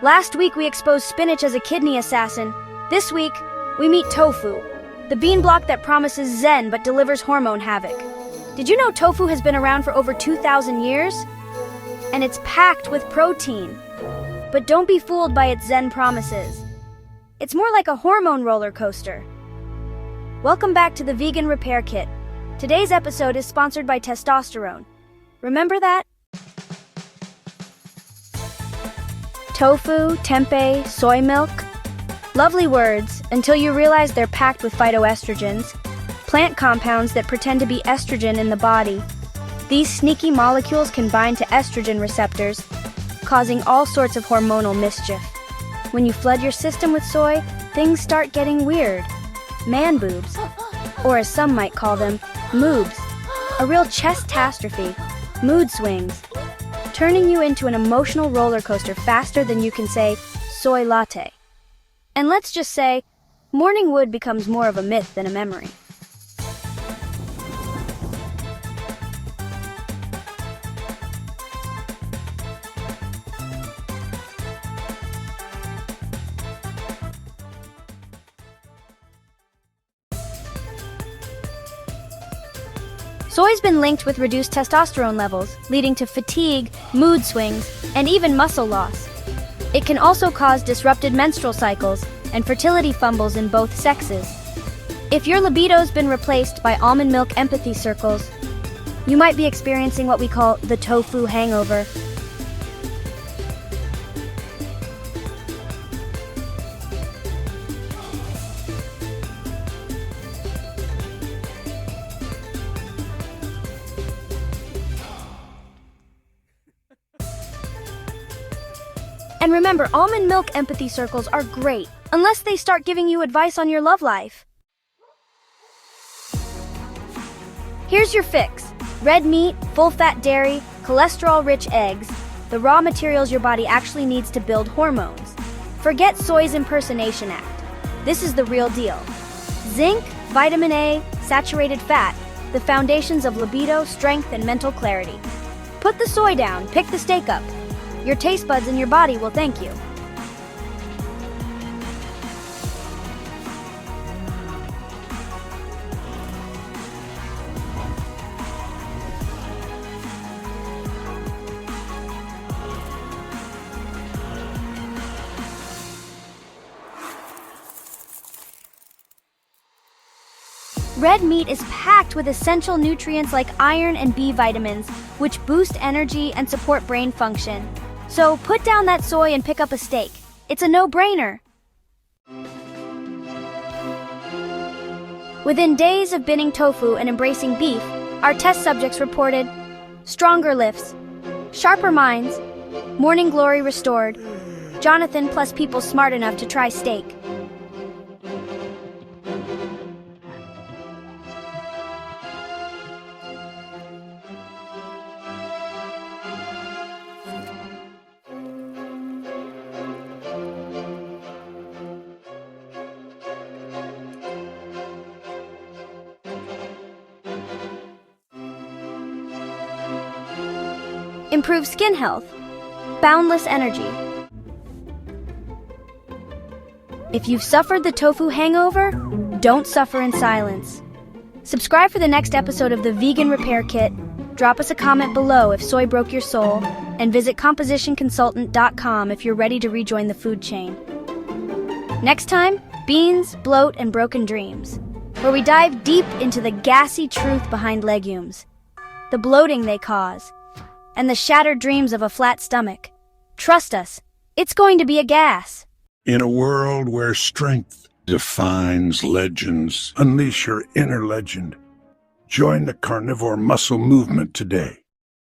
Last week we exposed spinach as a kidney assassin. This week, we meet tofu, the bean block that promises zen but delivers hormone havoc. Did you know tofu has been around for over 2,000 years? And it's packed with protein. But don't be fooled by its zen promises. It's more like a hormone roller coaster. Welcome back to the Vegan Repair Kit. Today's episode is sponsored by testosterone. Remember that? Tofu, tempeh, soy milk. Lovely words, until you realize they're packed with phytoestrogens, plant compounds that pretend to be estrogen in the body. These sneaky molecules can bind to estrogen receptors, causing all sorts of hormonal mischief. When you flood your system with soy, things start getting weird. Man boobs, or as some might call them, moobs. A real chest-tastrophe, mood swings, turning you into an emotional roller coaster faster than you can say, soy latte. And let's just say, morning wood becomes more of a myth than a memory. Soy's been linked with reduced testosterone levels, leading to fatigue, mood swings, and even muscle loss. It can also cause disrupted menstrual cycles and fertility fumbles in both sexes. If your libido's been replaced by almond milk empathy circles, you might be experiencing what we call the tofu hangover. And remember, almond milk empathy circles are great, unless they start giving you advice on your love life. Here's your fix. Red meat, full-fat dairy, cholesterol-rich eggs, the raw materials your body actually needs to build hormones. Forget soy's impersonation act. This is the real deal. Zinc, vitamin A, saturated fat, the foundations of libido, strength, and mental clarity. Put the soy down, pick the steak up. Your taste buds and your body will thank you. Red meat is packed with essential nutrients like iron and B vitamins, which boost energy and support brain function. So put down that soy and pick up a steak. It's a no-brainer. Within days of binning tofu and embracing beef, our test subjects reported stronger lifts, sharper minds, morning glory restored, Jonathan plus people smart enough to try steak. Improve skin health, boundless energy. If you've suffered the tofu hangover, don't suffer in silence. Subscribe for the next episode of the Vegan Repair Kit, drop us a comment below if soy broke your soul, and visit compositionconsultant.com if you're ready to rejoin the food chain. Next time, beans, bloat, and broken dreams, where we dive deep into the gassy truth behind legumes, the bloating they cause, and the shattered dreams of a flat stomach. Trust us, it's going to be a gas. In a world where strength defines legends, unleash your inner legend. Join the carnivore muscle movement today.